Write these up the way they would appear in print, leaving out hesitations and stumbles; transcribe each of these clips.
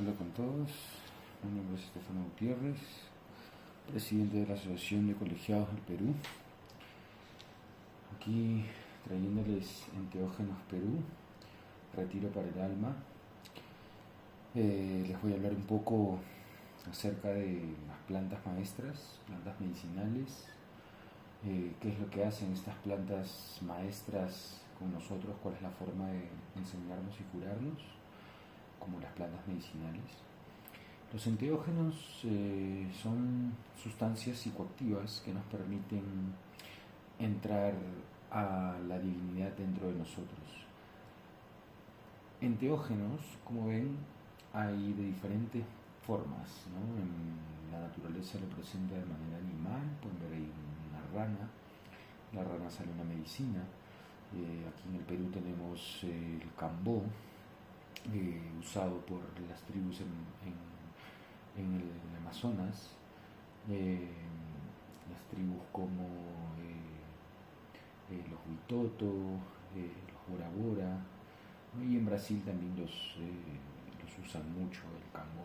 Hola con todos, mi nombre es Estefano Gutiérrez, presidente de la Asociación de Colegiados del Perú. Aquí trayéndoles Enteógenos Perú, Retiro para el Alma. Les voy a hablar un poco acerca de las plantas maestras, plantas medicinales, qué es lo que hacen estas plantas maestras con nosotros, cuál es la forma de enseñarnos y curarnos, como las plantas medicinales. Los enteógenos son sustancias psicoactivas que nos permiten entrar a la divinidad dentro de nosotros. Enteógenos, como ven, hay de diferentes formas, ¿no? En la naturaleza lo presenta de manera animal, pueden ver ahí una rana, la rana sale una medicina. Aquí en el Perú tenemos el cambó, usado por las tribus en el Amazonas, las tribus como los Huitoto, los Bora Bora, ¿no? Y en Brasil también los usan mucho el cambó,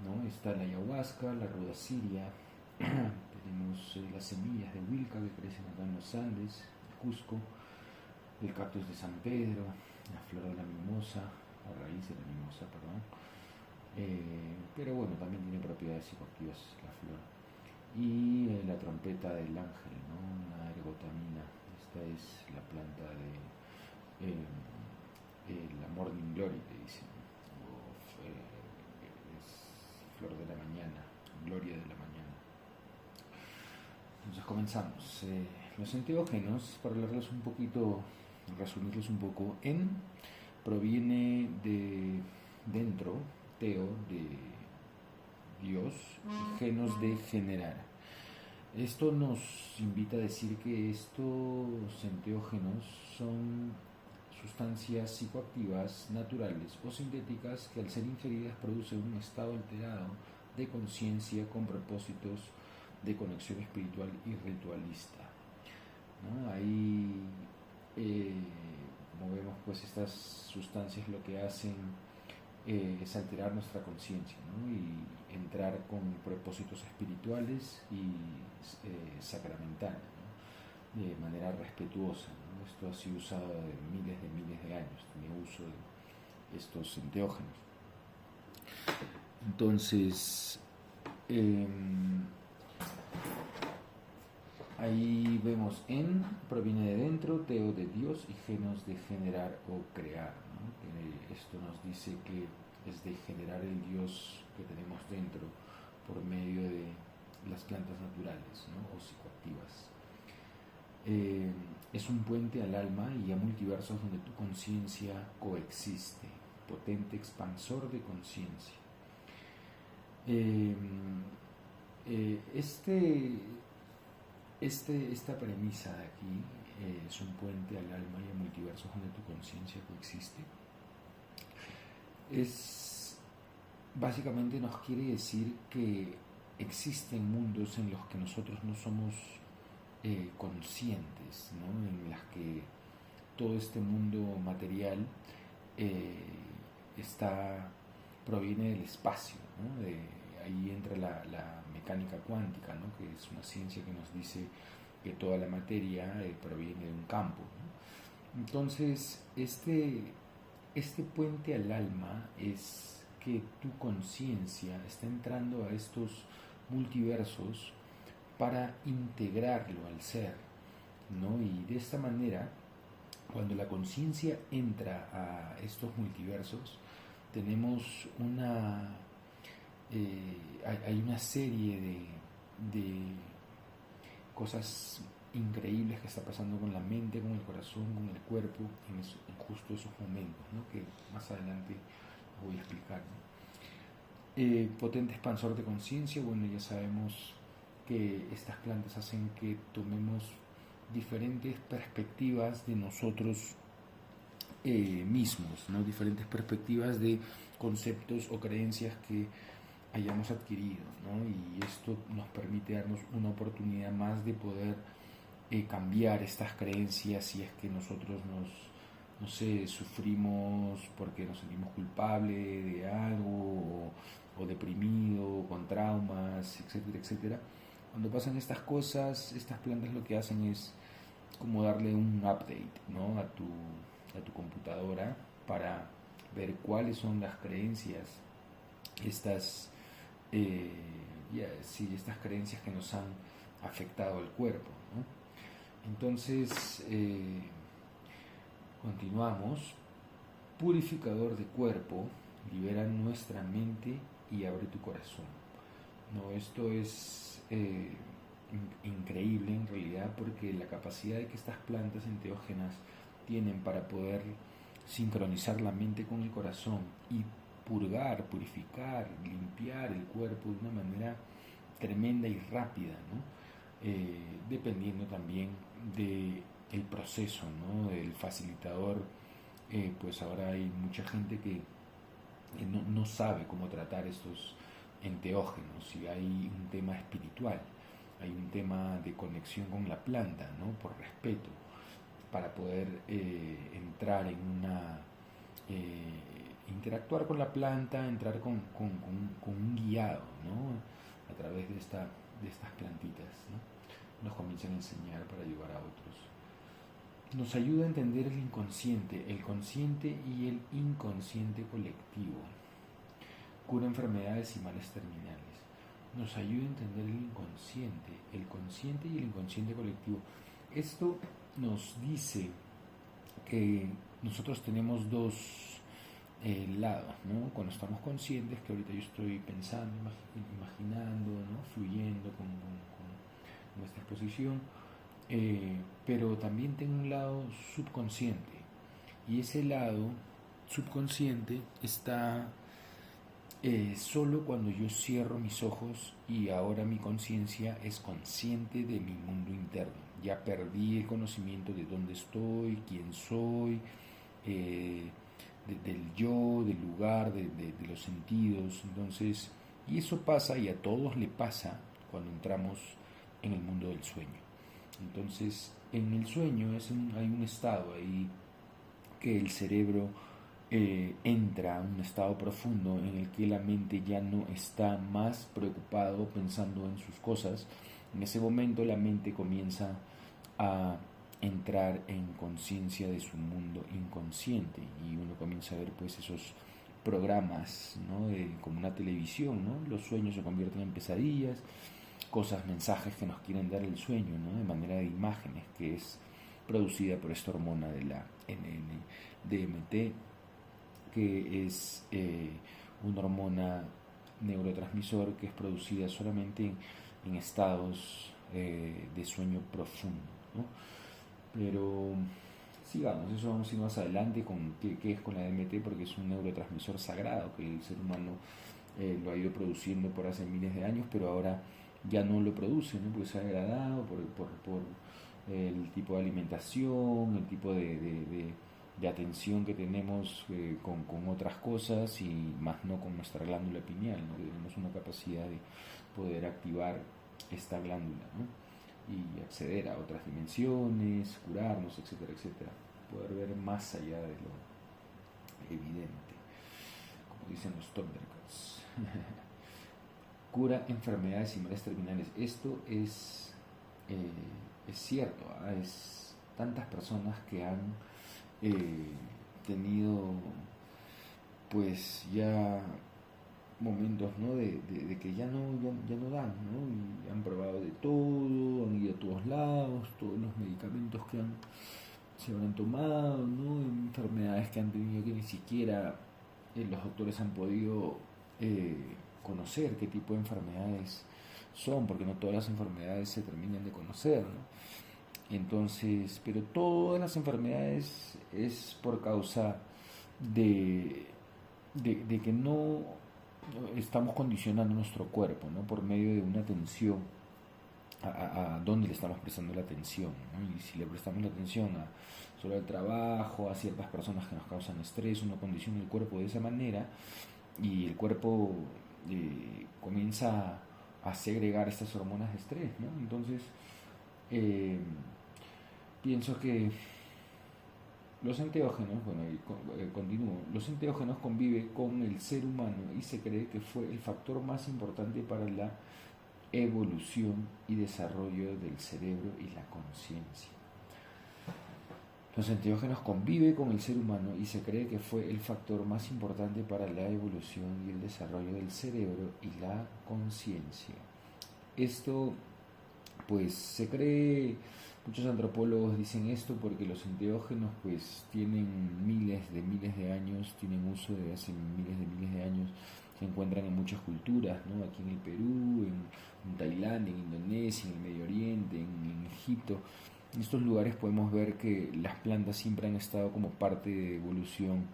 ¿no? Está la ayahuasca, la ruda siria, tenemos las semillas de Huilca que crecen acá en los Andes, el Cusco, el cactus de San Pedro, la flor de la mimosa, la raíz de la mimosa, perdón. Pero bueno, también tiene propiedades psicoactivas la flor. Y la trompeta del ángel, ¿no? Una ergotamina. Esta es la planta de la morning glory, le dicen. O, es flor de la mañana, gloria de la mañana. Entonces comenzamos. Los enteógenos, para hablarles un poquito, resumirlos un poco, proviene de dentro, teo, de Dios, y genos de generar. Esto nos invita a decir que estos enteógenos son sustancias psicoactivas naturales o sintéticas que al ser ingeridas producen un estado alterado de conciencia con propósitos de conexión espiritual y ritualista, ¿no? Ahí, como vemos, pues estas sustancias lo que hacen es alterar nuestra conciencia, ¿no? Y entrar con propósitos espirituales y sacramentales, ¿no? De manera respetuosa, ¿no? Esto ha sido usado de miles de años, tiene uso de estos enteógenos. Entonces, ahí vemos proviene de dentro, teo de Dios y genos de generar o crear, ¿no? Esto nos dice que es de generar el Dios que tenemos dentro por medio de las plantas naturales, ¿no? O psicoactivas. Es un puente al alma y a multiversos donde tu conciencia coexiste, potente expansor de conciencia. Esta premisa de aquí es un puente al alma y a multiversos donde tu conciencia coexiste. Básicamente nos quiere decir que existen mundos en los que nosotros no somos conscientes, ¿no? En las que todo este mundo material proviene del espacio, ¿no? Ahí entra la mecánica cuántica, ¿no? Que es una ciencia que nos dice que toda la materia proviene de un campo, ¿no? Entonces, este puente al alma es que tu conciencia está entrando a estos multiversos para integrarlo al ser, ¿no? Y de esta manera, cuando la conciencia entra a estos multiversos, tenemos hay una serie de cosas increíbles que está pasando con la mente, con el corazón, con el cuerpo en justo esos momentos, ¿no? Que más adelante voy a explicar, ¿no? Potente expansor de conciencia, bueno, ya sabemos que estas plantas hacen que tomemos diferentes perspectivas de nosotros mismos, ¿no? Diferentes perspectivas de conceptos o creencias que hayamos adquirido, ¿no? Y esto nos permite darnos una oportunidad más de poder cambiar estas creencias si es que nosotros nos no sé, sufrimos porque nos sentimos culpables de algo o deprimido, con traumas, etcétera, etcétera. Cuando pasan estas cosas, estas plantas lo que hacen es como darle un update, ¿no? a tu computadora para ver cuáles son las creencias, estas, eh, sí, estas creencias que nos han afectado al cuerpo, ¿no? Entonces, continuamos. Purificador de cuerpo, libera nuestra mente y abre tu corazón. No, esto es increíble en realidad, porque la capacidad de que estas plantas enteógenas tienen para poder sincronizar la mente con el corazón y purgar, purificar, limpiar el cuerpo de una manera tremenda y rápida, ¿no? Dependiendo también del proceso, ¿no? Del facilitador. Pues ahora hay mucha gente que no sabe cómo tratar estos enteógenos, y hay un tema espiritual, hay un tema de conexión con la planta, ¿no? Por respeto, para poder entrar en una... interactuar con la planta, entrar con un guiado, ¿no? A través de estas plantitas, ¿no? Nos comienzan a enseñar para ayudar a otros. Nos ayuda a entender el consciente y el inconsciente colectivo. Cura enfermedades y males terminales. Nos ayuda a entender el consciente y el inconsciente colectivo. Esto nos dice que nosotros tenemos dos lados, ¿no? Cuando estamos conscientes, que ahorita yo estoy pensando, imaginando, ¿no? Fluyendo con nuestra exposición, pero también tengo un lado subconsciente, y ese lado subconsciente está solo cuando yo cierro mis ojos y ahora mi conciencia es consciente de mi mundo interno. Ya perdí el conocimiento de dónde estoy, quién soy, del yo, del lugar, de los sentidos. Entonces, y eso pasa, y a todos le pasa, cuando entramos en el mundo del sueño. Entonces, en el sueño hay un estado ahí que el cerebro entra a un estado profundo en el que la mente ya no está más preocupado pensando en sus cosas. En ese momento la mente comienza a entrar en conciencia de su mundo inconsciente, y uno comienza a ver pues esos programas, ¿no? Como una televisión, ¿no? Los sueños se convierten en pesadillas, cosas, mensajes que nos quieren dar el sueño, ¿no? De manera de imágenes, que es producida por esta hormona de la NN-DMT, que es una hormona neurotransmisor que es producida solamente en estados de sueño profundo, ¿no? Pero sigamos, eso vamos a ir más adelante con qué es con la DMT, porque es un neurotransmisor sagrado que el ser humano lo ha ido produciendo por hace miles de años, pero ahora ya no lo produce, ¿no? Porque se ha degradado por el tipo de alimentación, el tipo de atención que tenemos con otras cosas, y más no con nuestra glándula pineal, ¿no? Que tenemos una capacidad de poder activar esta glándula, ¿no? Y acceder a otras dimensiones, curarnos, etcétera, etcétera. Poder ver más allá de lo evidente, como dicen los Thundercats. Cura enfermedades y males terminales. Esto es cierto, ¿eh? Es tantas personas que han tenido pues ya momentos, ¿no? de que ya no dan, ¿no? Y han probado de todo, han ido a todos lados, todos los medicamentos que se habrán tomado, ¿no? Enfermedades que han tenido que ni siquiera los doctores han podido conocer qué tipo de enfermedades son, porque no todas las enfermedades se terminan de conocer, ¿no? Entonces, pero todas las enfermedades es por causa de que no estamos condicionando nuestro cuerpo, ¿no? Por medio de una atención a dónde le estamos prestando la atención, ¿no? Y si le prestamos la atención solo al trabajo, a ciertas personas que nos causan estrés, uno condiciona el cuerpo de esa manera, y el cuerpo comienza a segregar estas hormonas de estrés, ¿no? Entonces, pienso que Los enteógenos, bueno, y continúo, los enteógenos conviven con el ser humano y se cree que fue el factor más importante para la evolución y desarrollo del cerebro y la conciencia. Los enteógenos conviven con el ser humano y se cree que fue el factor más importante para la evolución y el desarrollo del cerebro y la conciencia. Esto, pues, se cree, muchos antropólogos dicen esto porque los enteógenos, pues, tienen miles de años, tienen uso de hace miles de años, se encuentran en muchas culturas, ¿no? Aquí en el Perú, en Tailandia, en Indonesia, en el Medio Oriente, en Egipto. En estos lugares podemos ver que las plantas siempre han estado como parte de evolución,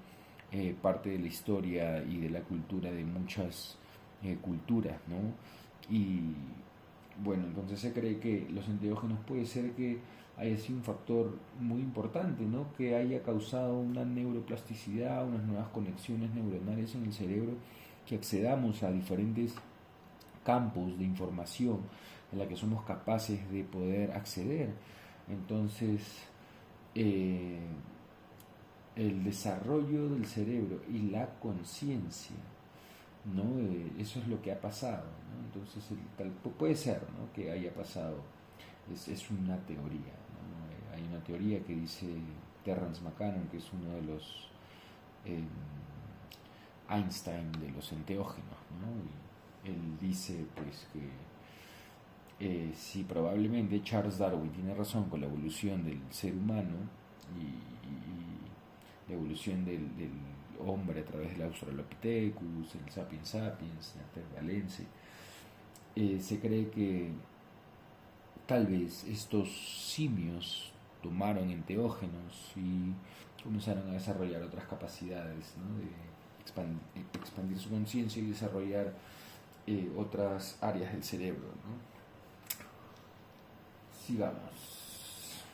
parte de la historia y de la cultura de muchas culturas, ¿no? Y bueno, entonces se cree que los enteógenos puede ser que haya sido un factor muy importante, ¿no? Que haya causado una neuroplasticidad, unas nuevas conexiones neuronales en el cerebro, que accedamos a diferentes campos de información en la que somos capaces de poder acceder. Entonces, eh, el desarrollo del cerebro y la conciencia, ¿no? Eso es lo que ha pasado, ¿no? Entonces, puede ser, ¿no? Que haya pasado, es una teoría, ¿no? Hay una teoría que dice Terence McCann, que es uno de los eh, Einstein de los enteógenos, ¿no? Y él dice, pues, que si probablemente Charles Darwin tiene razón con la evolución del ser humano y la evolución del hombre a través del Australopithecus, el Sapiens sapiens, Neanderthalense, se cree que tal vez estos simios tomaron enteógenos y comenzaron a desarrollar otras capacidades, ¿no? De expandir su conciencia y desarrollar otras áreas del cerebro, ¿no? Sigamos.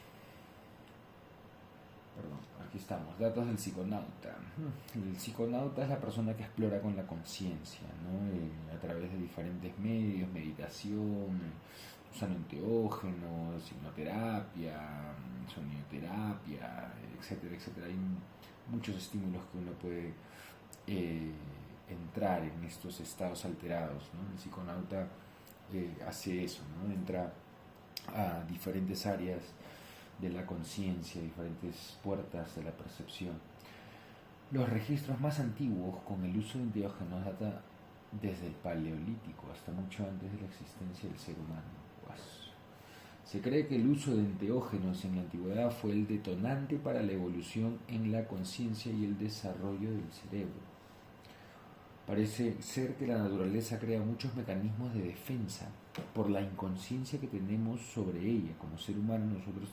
Perdón, aquí estamos. Datos del psiconauta. El psiconauta es la persona que explora con la conciencia, ¿no? A través de diferentes medios, meditación, usando enteógenos, hipnoterapia, sonioterapia, etcétera, etcétera. Hay muchos estímulos que uno puede entrar en estos estados alterados, ¿no? El psiconauta hace eso, ¿no? Entra a diferentes áreas de la conciencia, diferentes puertas de la percepción. Los registros más antiguos con el uso de enteógenos data desde el Paleolítico hasta mucho antes de la existencia del ser humano. Se cree que el uso de enteógenos en la antigüedad fue el detonante para la evolución en la conciencia y el desarrollo del cerebro. Parece ser que la naturaleza crea muchos mecanismos de defensa por la inconsciencia que tenemos sobre ella. Como ser humano nosotros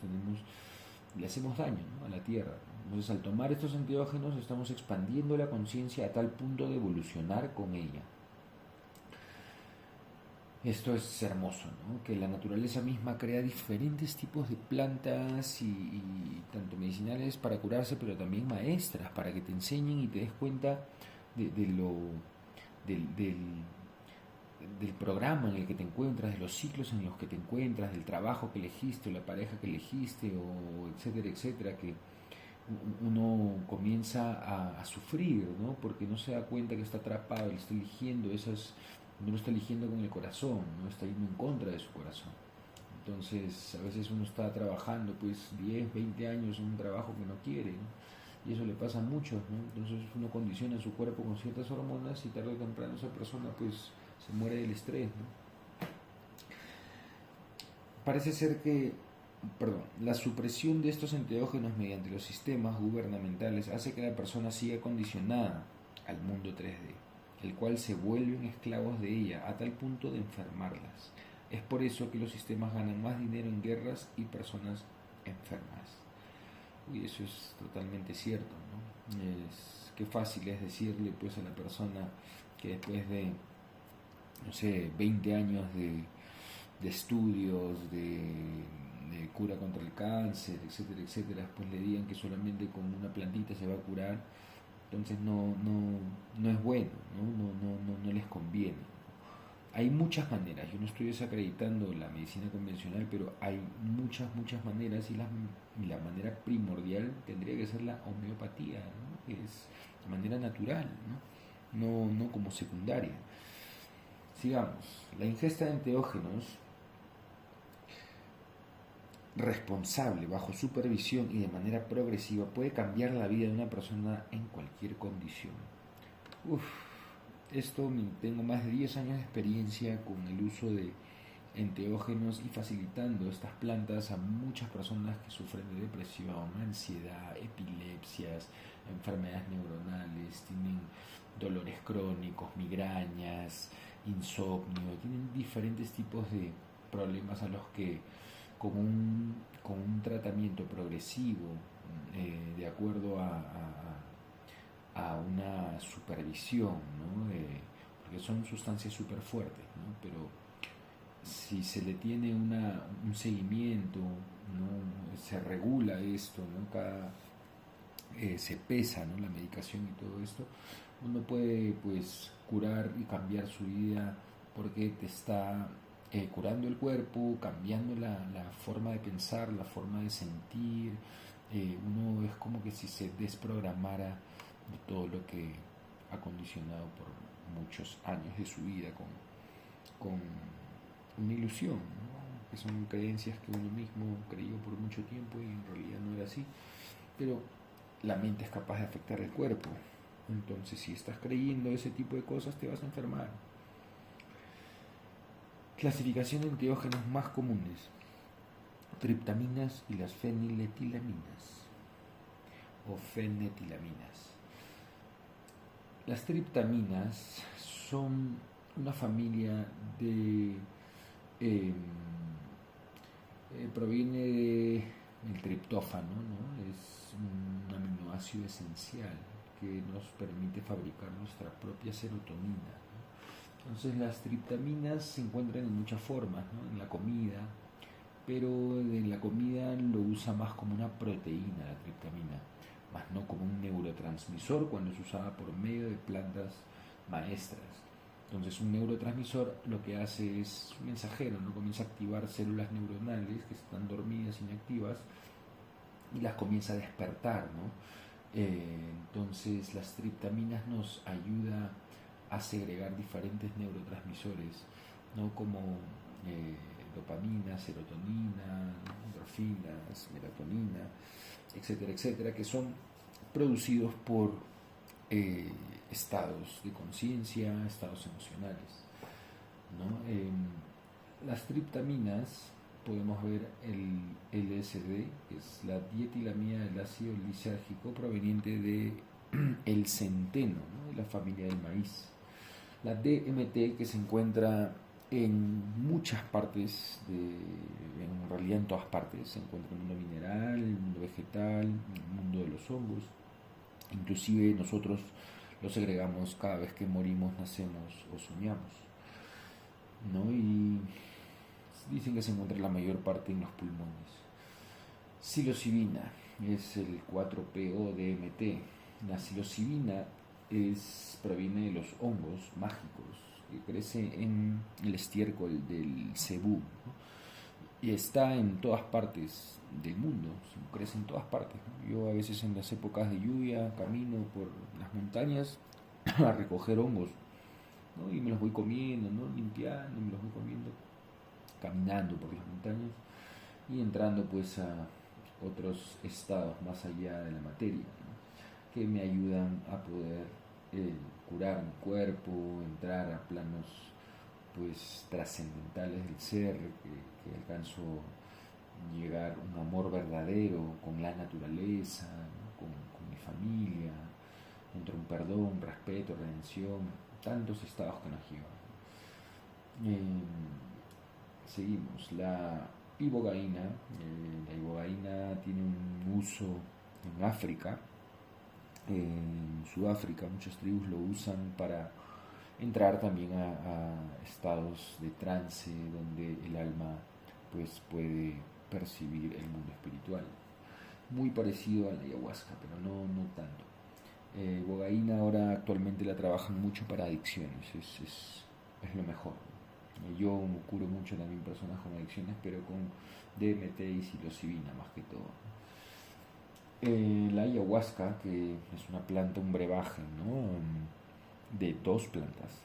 le hacemos daño, ¿no? A la Tierra, ¿no? Entonces al tomar estos enteógenos estamos expandiendo la conciencia a tal punto de evolucionar con ella. Esto es hermoso, ¿no? Que la naturaleza misma crea diferentes tipos de plantas y tanto medicinales para curarse, pero también maestras para que te enseñen y te des cuenta del programa en el que te encuentras, de los ciclos en los que te encuentras, del trabajo que elegiste o la pareja que elegiste, o etcétera, etcétera, que uno comienza a sufrir, ¿no? Porque no se da cuenta que está atrapado, él está eligiendo no lo está eligiendo con el corazón, no está yendo en contra de su corazón. Entonces, a veces uno está trabajando pues 10, 20 años en un trabajo que no quiere, ¿no? Y eso le pasa a muchos, ¿no? Entonces uno condiciona su cuerpo con ciertas hormonas y tarde o temprano esa persona pues se muere del estrés, ¿no? Parece ser que, la supresión de estos enteógenos mediante los sistemas gubernamentales hace que la persona siga condicionada al mundo 3D, el cual se vuelven esclavos de ella a tal punto de enfermarlas. Es por eso que los sistemas ganan más dinero en guerras y personas enfermas. Y eso es totalmente cierto, ¿no? Qué fácil es decirle pues a la persona que después de, no sé, 20 años de estudios, de cura contra el cáncer, etcétera, etcétera, pues le digan que solamente con una plantita se va a curar. Entonces no es bueno, no les conviene. Hay muchas maneras, yo no estoy desacreditando la medicina convencional, pero hay muchas maneras y la manera primordial tendría que ser la homeopatía, ¿no? Que es de manera natural, no como secundaria. Sigamos, la ingesta de enteógenos responsable, bajo supervisión y de manera progresiva puede cambiar la vida de una persona en cualquier condición. Uf, tengo más de 10 años de experiencia con el uso de enteógenos y facilitando estas plantas a muchas personas que sufren de depresión, ansiedad, epilepsias, enfermedades neuronales, tienen dolores crónicos, migrañas, insomnio, tienen diferentes tipos de problemas a los que con un tratamiento progresivo, de acuerdo a una supervisión, ¿no? Porque son sustancias súper fuertes, ¿no? Pero si se le tiene un seguimiento, ¿no? Se regula esto, ¿no? Se pesa, ¿no? La medicación y todo esto, uno puede pues curar y cambiar su vida porque te está curando el cuerpo, cambiando la forma de pensar, la forma de sentir. Uno es como que si se desprogramara de todo lo que ha condicionado por muchos años de su vida con una ilusión, ¿no? Que son creencias que uno mismo creyó por mucho tiempo y en realidad no era así. Pero la mente es capaz de afectar el cuerpo. Entonces, si estás creyendo ese tipo de cosas, te vas a enfermar. Clasificación de enteógenos más comunes: triptaminas y las feniletilaminas o fenetilaminas. Las triptaminas son una familia proviene del triptófano, ¿no? Es un aminoácido esencial que nos permite fabricar nuestra propia serotonina, ¿no? Entonces las triptaminas se encuentran en muchas formas, ¿no? En la comida, pero en la comida lo usa más como una proteína la triptamina, más no como un neurotransmisor cuando es usada por medio de plantas maestras. Entonces un neurotransmisor lo que hace es un mensajero, ¿no? Comienza a activar células neuronales que están dormidas, inactivas, y las comienza a despertar, ¿no? Entonces las triptaminas nos ayuda a segregar diferentes neurotransmisores, ¿no? Como dopamina, serotonina, endorfinas, melatonina, etcétera, etcétera, que son producidos por estados de conciencia, estados emocionales, ¿no? Las triptaminas, podemos ver el LSD, que es la dietilamina del ácido lisérgico proveniente de el centeno, ¿no? De la familia del maíz. La DMT, que se encuentra en muchas partes, en realidad en todas partes, se encuentra en el mundo mineral, en el mundo vegetal, en el mundo de los hongos. Inclusive nosotros lo segregamos cada vez que morimos, nacemos o soñamos, ¿no? Y dicen que se encuentra la mayor parte en los pulmones. Psilocibina es el 4-PO-DMT. La psilocibina proviene de los hongos mágicos que crece en el estiércol del cebú, ¿no? Y está en todas partes del mundo, crece en todas partes, ¿no? Yo a veces en las épocas de lluvia camino por las montañas a recoger hongos, ¿no? Y me los voy comiendo, ¿no? Limpiando, me los voy comiendo, caminando por las montañas y entrando pues a otros estados más allá de la materia, ¿no? Que me ayudan a poder curar mi cuerpo, entrar a planos pues trascendentales del ser, que alcanzo llegar a un amor verdadero con la naturaleza, ¿no? con mi familia, entre un perdón, respeto, redención, tantos estados que nos llevan. Seguimos, la ibogaína. La ibogaína tiene un uso en África, en Sudáfrica muchas tribus lo usan para entrar también a estados de trance donde el alma pues puede percibir el mundo espiritual, muy parecido a la ayahuasca, pero no tanto. Bogaína ahora actualmente la trabajan mucho para adicciones, es lo mejor. Yo curo mucho también personas con adicciones, pero con DMT y psilocibina más que todo. La ayahuasca, que es una planta, un brebaje, ¿no? De dos plantas,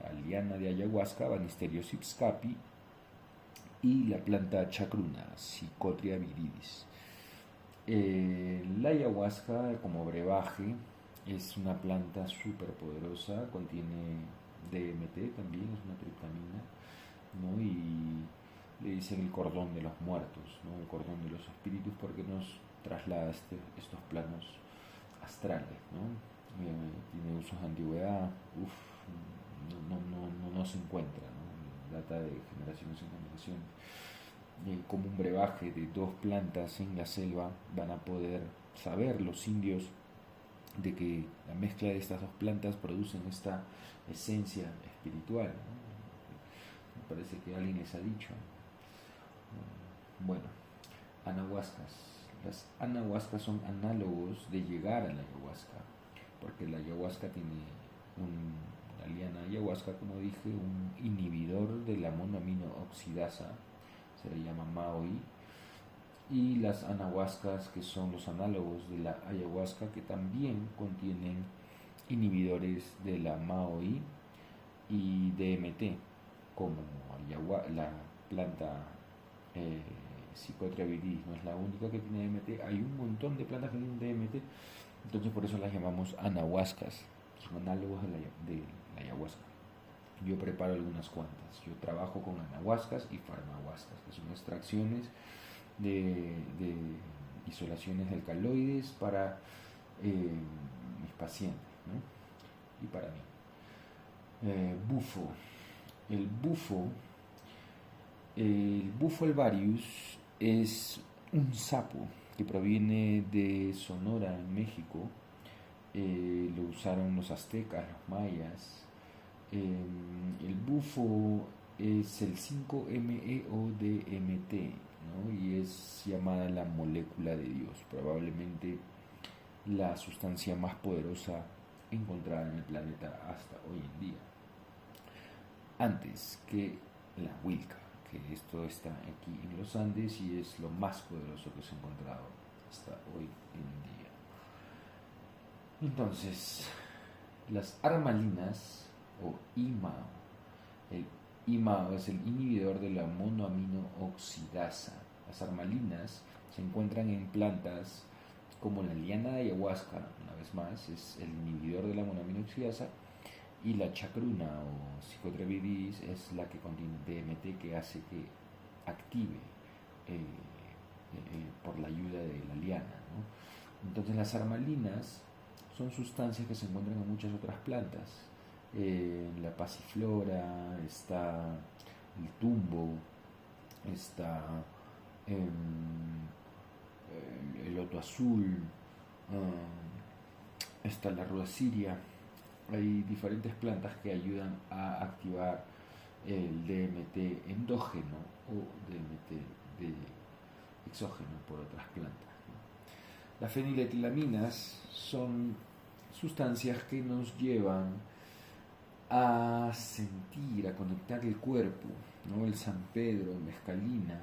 la liana de ayahuasca, Banisterios ipscapi, y la planta chacruna, Psychotria viridis. La ayahuasca como brebaje es una planta súper poderosa, contiene DMT también, es una triptamina, ¿no? Y le dicen el cordón de los muertos, ¿no? El cordón de los espíritus, porque nos traslada a estos planos astrales, ¿no? Tiene usos de antigüedad, no se encuentra, ¿no? Data de generaciones en generaciones. Como un brebaje de dos plantas en la selva van a poder saber los indios de que la mezcla de estas dos plantas producen esta esencia espiritual, ¿no? Me parece que alguien les ha dicho. Bueno, anahuascas. Las anahuascas son análogos de llegar a la ayahuasca, porque la ayahuasca tiene la liana ayahuasca, como dije, un inhibidor de la monoamino oxidasa, se le llama MAOI, y las anahuascas, que son los análogos de la ayahuasca, que también contienen inhibidores de la MAOI y DMT, como la planta Psychotria viridis no es la única que tiene DMT, hay un montón de plantas que tienen DMT, entonces por eso las llamamos anahuascas, son análogos de la ayahuasca. Yo preparo algunas cuantas, yo trabajo con anahuascas y farmahuascas, que son extracciones de isolaciones de alcaloides para mis pacientes, ¿no? Y para mí. Bufo. El bufo, el bufo alvarius es un sapo que proviene de Sonora, en México. Lo usaron los aztecas, los mayas. El bufo es el 5-MeO-DMT, ¿no? Y es llamada la molécula de Dios, probablemente la sustancia más poderosa encontrada en el planeta hasta hoy en día. Antes que la Wilca, que esto está aquí en los Andes y es lo más poderoso que se ha encontrado hasta hoy en día. Entonces, las armalinas o IMAO. El IMAO es el inhibidor de la monoamino oxidasa. Las armalinas se encuentran en plantas como la liana de ayahuasca, una vez más, es el inhibidor de la monoamino oxidasa, y la chacruna o Psychotria viridis es la que contiene DMT, que hace que active por la ayuda de la liana, ¿no? Entonces las armalinas son sustancias que se encuentran en muchas otras plantas. La pasiflora, está el tumbo, está el loto azul, está la ruda siria. Hay diferentes plantas que ayudan a activar el DMT endógeno o DMT de exógeno por otras plantas, ¿no? Las feniletilaminas son sustancias que nos llevan a sentir, a conectar el cuerpo, ¿no? El San Pedro, mescalina,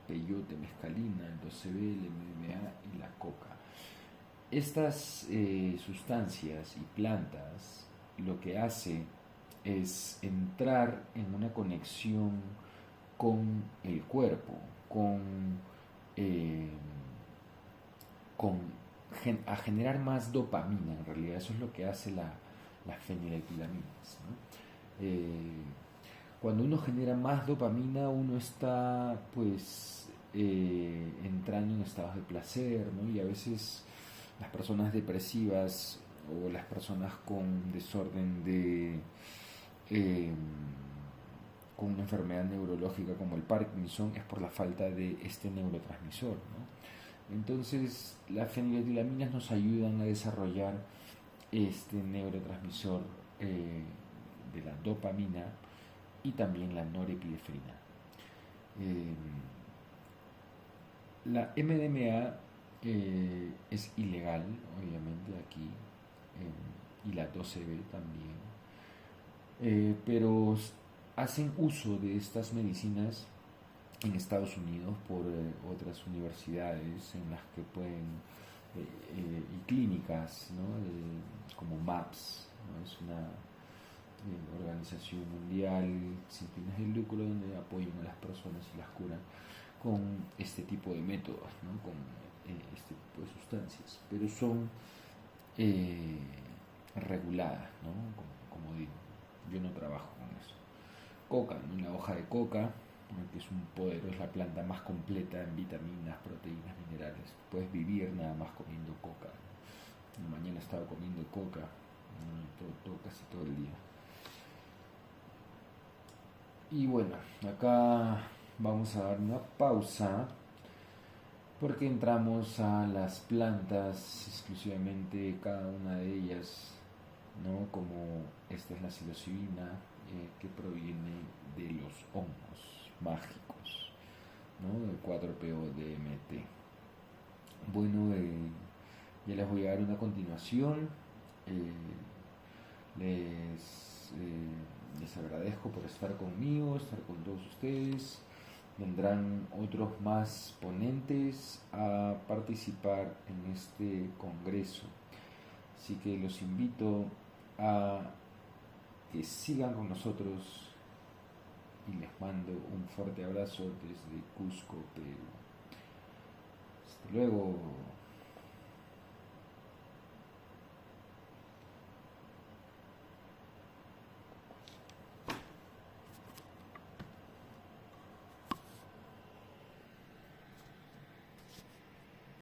peyote, mescalina, el 12B, el MDMA y la coca. Estas sustancias y plantas lo que hace es entrar en una conexión con el cuerpo, eh, a generar más dopamina. En realidad eso es lo que hace las feniletilaminas, ¿no? Cuando uno genera más dopamina, uno está pues entrando en estados de placer, ¿no? Y a veces las personas depresivas o las personas con desorden con una enfermedad neurológica como el Parkinson es por la falta de este neurotransmisor, ¿no? Entonces las feniletilaminas nos ayudan a desarrollar este neurotransmisor de la dopamina y también la norepinefrina. La MDMA es ilegal, obviamente, aquí, y la 12B también, pero hacen uso de estas medicinas en Estados Unidos por otras universidades en las que pueden y clínicas, ¿no? Como MAPS, ¿no? Es una organización mundial sin fines de lucro donde apoyan a las personas y las curan con este tipo de métodos, ¿no? Con este tipo de sustancias, pero son eh, reguladas, ¿no? Como digo, yo no trabajo con eso. Coca, ¿no? La hoja de coca, que es un poder, es la planta más completa en vitaminas, proteínas, minerales. Puedes vivir nada más comiendo coca. Mañana he estado comiendo coca, casi todo el día. Y bueno, acá vamos a dar una pausa porque entramos a las plantas exclusivamente, cada una de ellas, ¿no? Como esta es la psilocibina, que proviene de los hongos mágicos, ¿no? El 4-PO-DMT. Bueno, ya les voy a dar una continuación. Les agradezco por estar conmigo, estar con todos ustedes. Vendrán otros más ponentes a participar en este congreso. Así que los invito a que sigan con nosotros y les mando un fuerte abrazo desde Cusco, Perú. Hasta luego.